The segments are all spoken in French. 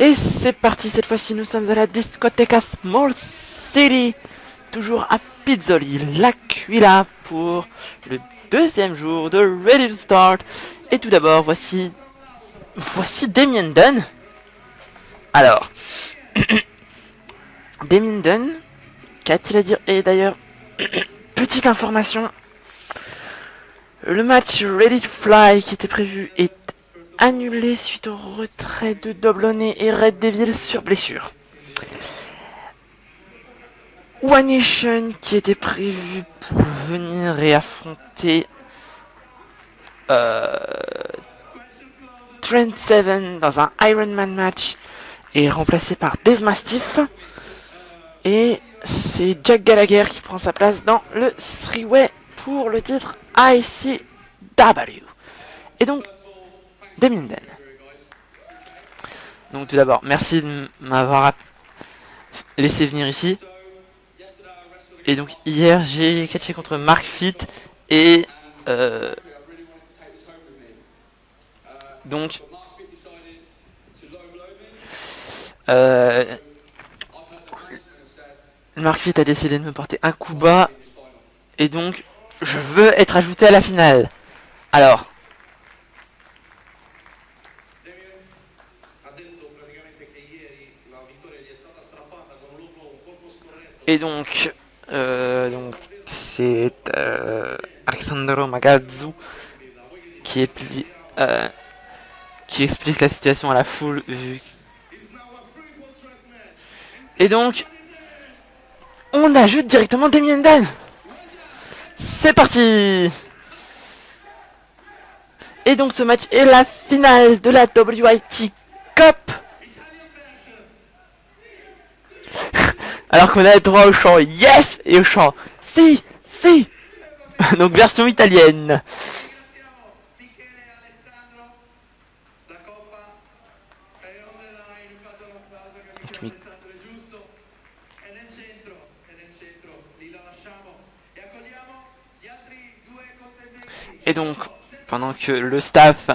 Et c'est parti, cette fois-ci nous sommes à la discothèque Small City, toujours à Pizzoli, l'Aquila, pour le deuxième jour de Ready to Start. Et tout d'abord, voici Damien Dunn. Alors, Damien Dunn, qu'a-t-il à dire? Et d'ailleurs, petite information, le match Ready to Fly qui était prévu est annulé suite au retrait de Doblonné et Red Devil sur blessure. One Nation qui était prévu pour venir et affronter Trent Seven dans un Ironman match est remplacé par Dave Mastiff. Et c'est Jack Gallagher qui prend sa place dans le 3-way pour le titre ICW. Et donc, Damien Dunn. Donc tout d'abord, merci de m'avoir laissé venir ici. Et donc hier j'ai catché contre Mark Fit et donc Mark Fit a décidé de me porter un coup bas et donc je veux être ajouté à la finale. Alors et donc c'est Alexandro Magazzu qui explique la situation à la foule et donc on ajoute directement Damien Dunn. C'est parti. Et donc ce match est la finale de la WIT Cup. Alors qu'on a droit au chant yes et au chant si, si. Donc version italienne. Et donc, pendant que le staff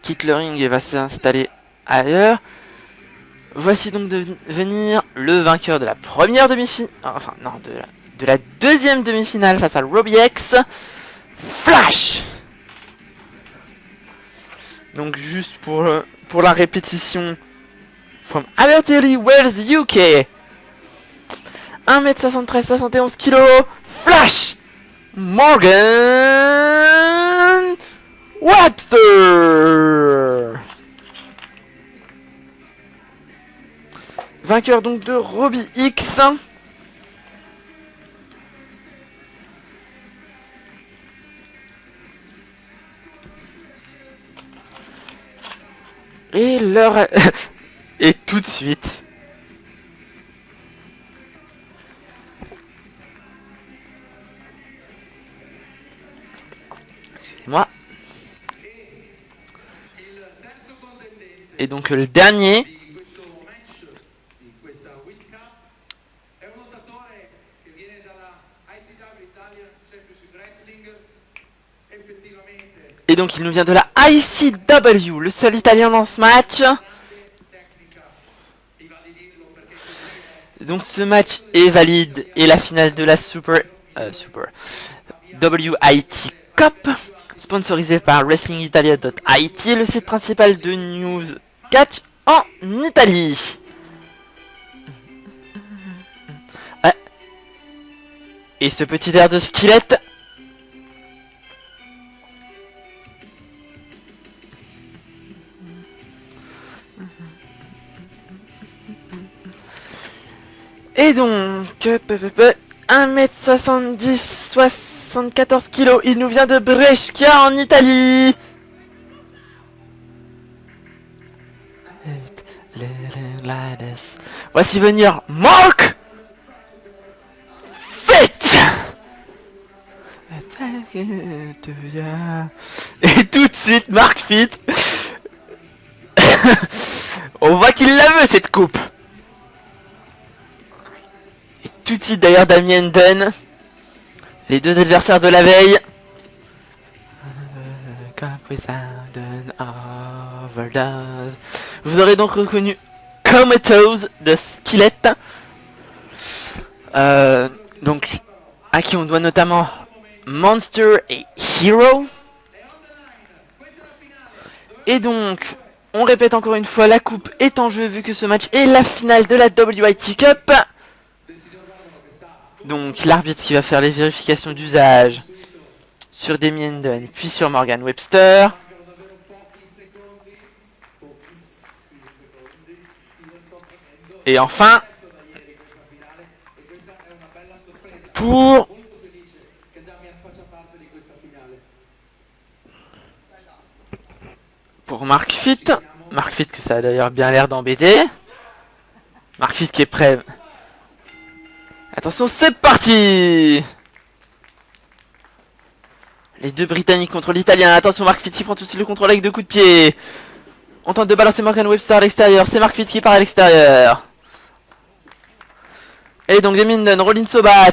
quitte le ring et va s'installer ailleurs, voici donc de venir le vainqueur de la première demi-finale, enfin non, de la deuxième demi-finale face à Robbie X, Flash. Donc juste pour la répétition, from Abertili, Wales, UK, 1m73, 71 kg, Flash Morgan Webster. Vainqueur donc de Robbie X. Et l'heure et tout de suite. Excusez-moi. Et donc le dernier. Et donc il nous vient de la ICW, le seul italien dans ce match. Donc ce match est valide et la finale de la Super WIT Cup, sponsorisée par WrestlingItalia.it, le site principal de news catch en Italie. Et ce petit air de squelette. Et donc, 1m70, 74 kg, il nous vient de Brescia en Italie. Voici venir Mark Fit. Et tout de suite, Mark Fit. On voit qu'il la veut cette coupe. Et tout de suite d'ailleurs Damien Dunn. Les deux adversaires de la veille. Overdose. Vous aurez donc reconnu Comatose de Skillet. Donc, à qui on doit notamment Monster et Hero. Et donc, on répète encore une fois, la coupe est en jeu vu que ce match est la finale de la WIT Cup. Donc, l'arbitre qui va faire les vérifications d'usage sur Damien Dunn, puis sur Morgan Webster. Et enfin, pour Mark Fit. Mark Fit que ça a d'ailleurs bien l'air d'embêter. Mark Fit qui est prêt. Attention, c'est parti! Les deux Britanniques contre l'Italien. Attention, Mark Fit qui prend tout de suite le contrôle avec deux coups de pied. On tente de balancer Morgan Webster à l'extérieur. C'est Mark Fit qui part à l'extérieur. Et donc Damien Dunn, Rollin Sobat.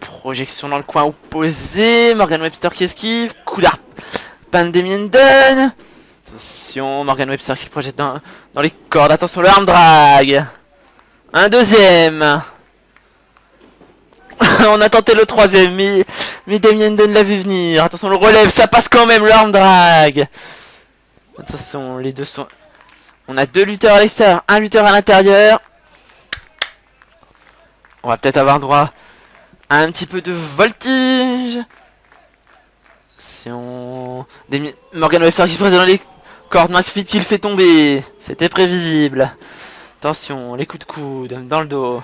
Projection dans le coin opposé. Morgan Webster qui esquive. Coup d'arp. Pan Damien Dunn. Attention, Morgan Webster qui se projette dans les cordes. Attention, le arm drag. Un deuxième. On a tenté le troisième, mais Damien Dunn l'a vu venir. Attention, le relève, ça passe quand même, le arm drag. Attention, les deux sont... On a deux lutteurs à l'extérieur, un lutteur à l'intérieur. On va peut-être avoir droit à un petit peu de voltige. Si on... Morgan Webster qui se présente dans les cordes, McFit qui le fait tomber. C'était prévisible. Attention, les coups de coude dans le dos.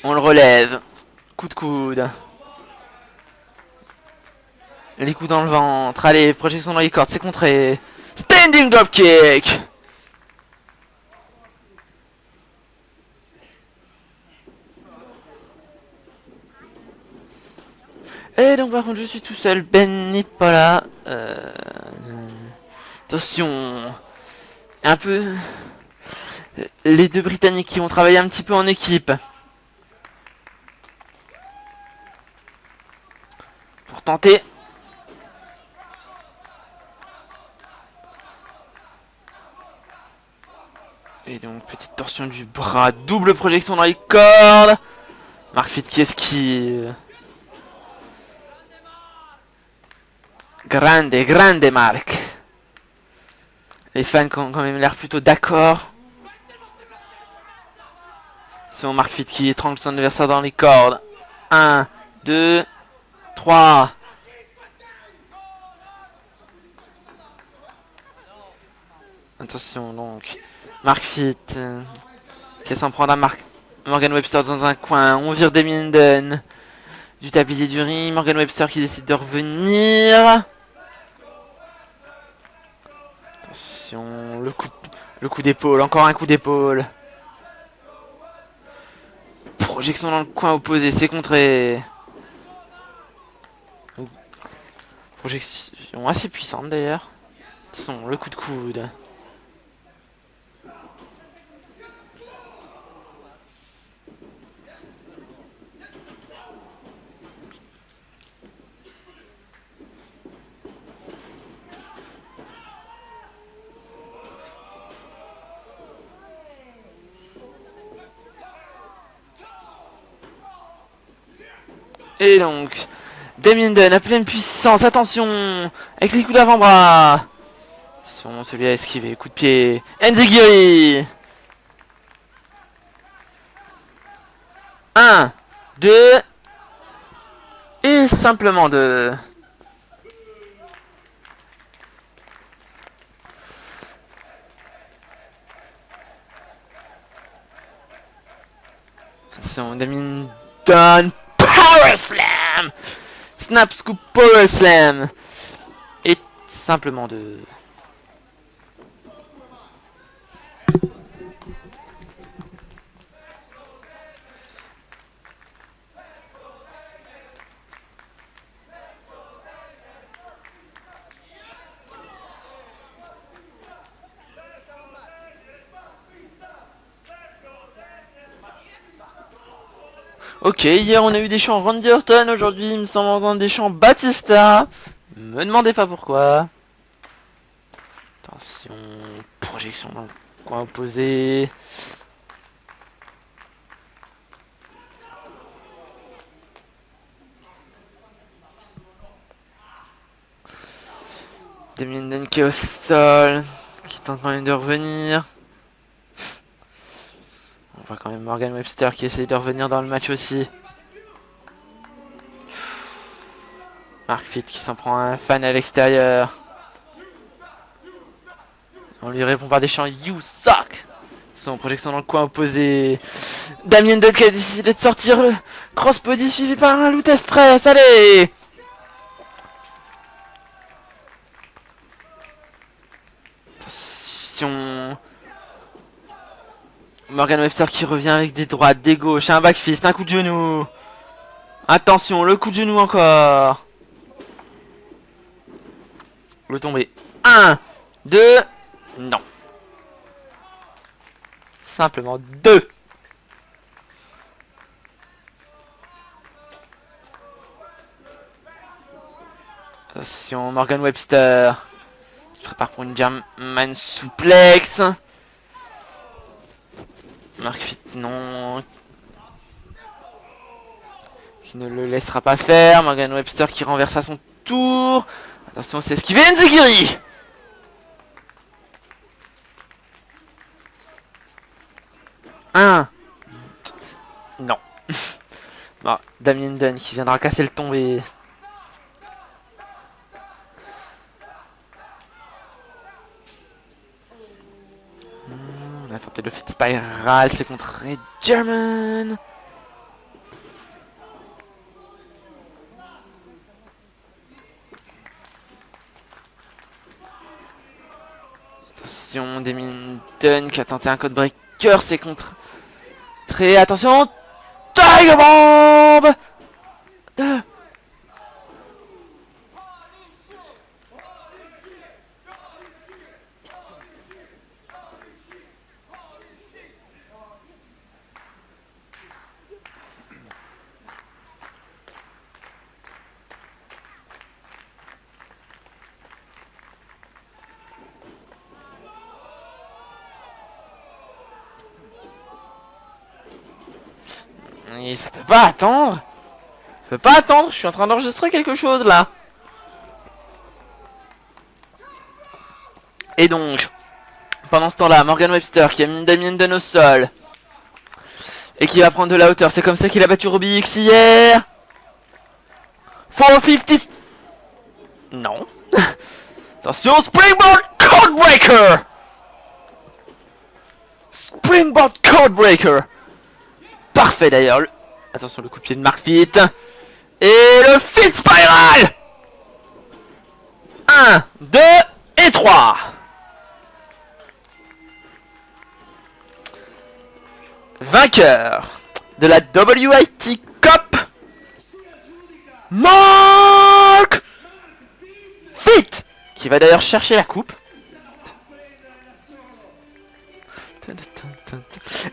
On le relève. Coup de coude. Les coups dans le ventre. Allez, projection dans les cordes, c'est contré. Standing dropkick. Et donc par contre je suis tout seul, Ben n'est pas là. Attention. Un peu... Les deux Britanniques qui vont travailler un petit peu en équipe. Pour tenter. Et donc petite torsion du bras, double projection dans les cordes. Mark Fit qui esquive. Grande Mark. Les fans ont quand même l'air plutôt d'accord. C'est Mark Fit qui étrangle son adversaire dans les cordes. 1, 2, 3. Attention donc. Mark Fit qui va s'en prendre à Morgan Webster dans un coin. On vire Damien Dunn du tablier du ring. Morgan Webster qui décide de revenir. Attention, le coup d'épaule, encore un coup d'épaule. Projection dans le coin opposé, c'est contré. Projection assez puissante d'ailleurs. Attention, le coup de coude. Et donc, Damien Dunn à pleine puissance, attention, avec les coups d'avant-bras. Attention, celui à esquiver, coup de pied. Enziguri. 1, 2, et simplement 2. Attention, Damien Dunn. Power Slam! Snap Scoop Power Slam! Et simplement de... Ok, hier on a eu des chants Randy Orton, aujourd'hui il me semble entendre des chants Batista. Me demandez pas pourquoi. Attention, projection dans le coin opposé. Damien Dunn qui est au sol, qui tente quand même de revenir. On voit quand même Morgan Webster qui essaye de revenir dans le match aussi. Mark Fit qui s'en prend un fan à l'extérieur. On lui répond par des chants You suck. Son projection dans le coin opposé. Damien Dunn qui a décidé de sortir le crossbody suivi par un loot express. Allez! Attention. Morgan Webster qui revient avec des droites, des gauches, un backfist, un coup de genou. Attention, le coup de genou encore. Le tombé. 1, 2, non. Simplement 2. Attention, Morgan Webster se prépare pour une German suplex. Mark Fit, non. Qui ne le laissera pas faire. Morgan Webster qui renverse à son tour. Attention, c'est esquivé Enziguri. Un. Non. Bon, Damien Dunn qui viendra casser le tombé. On a tenté le fait spiral, c'est contre German. Attention, Damien Dunn qui a tenté un code breaker, c'est contre. Très attention, Tiger Bomb. Et ça peut pas attendre. Ça peut pas attendre, je suis en train d'enregistrer quelque chose là. Et donc, pendant ce temps-là, Morgan Webster qui a mis Damien Dunn au sol. Et qui va prendre de la hauteur. C'est comme ça qu'il a battu Ruby X hier. 450. Non. Attention, Springboard Codebreaker. Springboard Codebreaker. Parfait d'ailleurs. Attention, le coup de pied de Mark Fit. Et le Fit Spiral. 1, 2 et 3. Vainqueur de la WIT Cup, Mark Fit, qui va d'ailleurs chercher la coupe.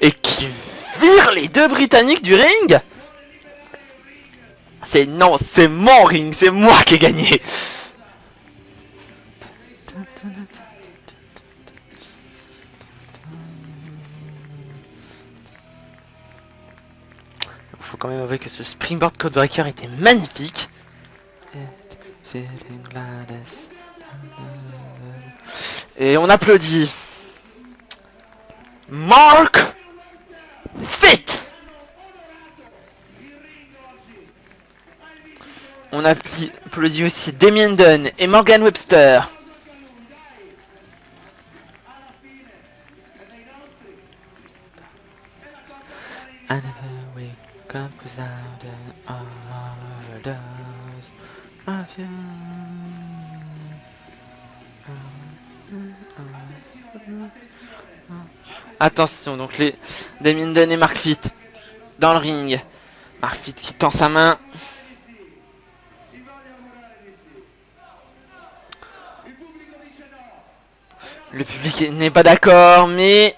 Et qui vire les deux Britanniques du ring. C'est non, c'est mon ring, c'est moi qui ai gagné. Faut quand même avouer que ce Springboard Codebreaker était magnifique. Et on applaudit Mark Fit. On applaudit aussi Damien Dunn et Morgan Webster. I never wake up without an overdose of you. Attention, donc les Damien Dunn et Mark Fit dans le ring. Mark Fit qui tend sa main. Le public n'est pas d'accord, mais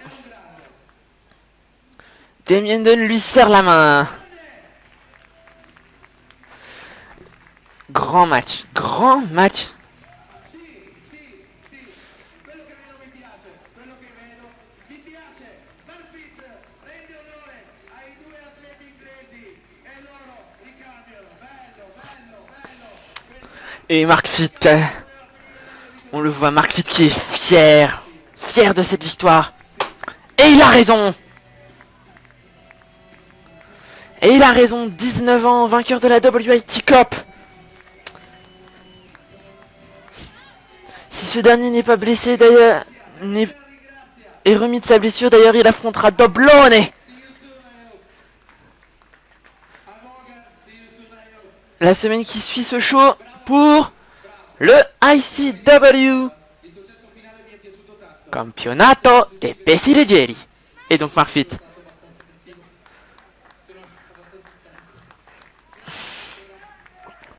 Damien Dunn lui serre la main. Grand match, grand match. Et Mark Fitt, on le voit, Mark Fitt qui est fier de cette victoire. Et il a raison. Et il a raison, 19 ans, vainqueur de la WIT Cup. Si ce dernier n'est pas blessé d'ailleurs, est remis de sa blessure, d'ailleurs il affrontera Doblone la semaine qui suit ce show pour le ICW Campionato dei Pesi Leggeri. Et donc Mark Fitt